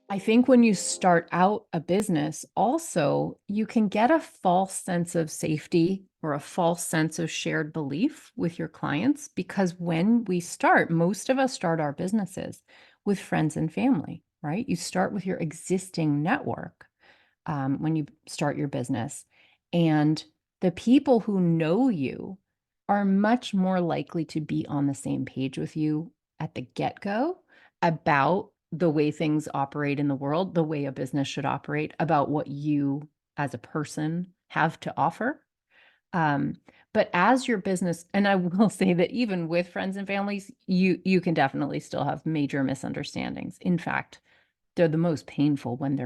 I think when you start out a business, also, you can get a false sense of safety or a false sense of shared belief with your clients because when we start, most of us start our businesses with friends and family, right? You start with your existing network when you start your business. And the people who know you are much more likely to be on the same page with you at the get-go about the way things operate in the world, the way a business should operate, about what you as a person have to offer. Um, but as your business, and I will say that even with friends and families, you can definitely still have major misunderstandings. In fact, they're the most painful when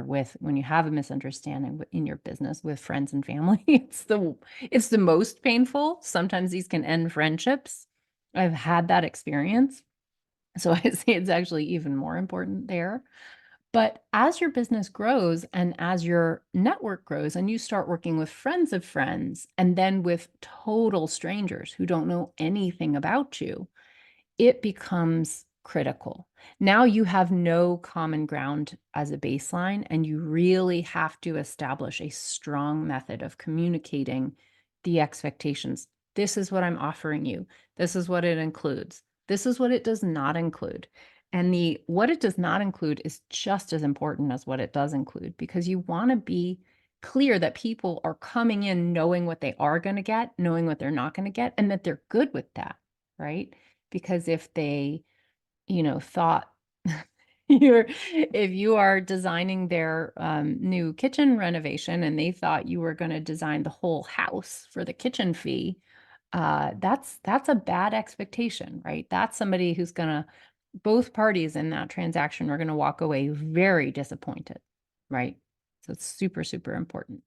you have a misunderstanding in your business with friends and family. It's the most painful. Sometimes these can end friendships. I've had that experience. So I say it's actually even more important there. But as your business grows and as your network grows and you start working with friends of friends and then with total strangers who don't know anything about you, it becomes critical. Now you have no common ground as a baseline, and you really have to establish a strong method of communicating the expectations. This is what I'm offering you. This is what it includes. This is what it does not include. And the what it does not include is just as important as what it does include because you want to be clear that people are coming in knowing what they are going to get, knowing what they're not going to get, and that they're good with that, right? Because if they, thought if you are designing their new kitchen renovation and they thought you were going to design the whole house for the kitchen fee, that's a bad expectation, right? That's somebody who's gonna both parties in that transaction are going to walk away very disappointed, right? So it's super, super important.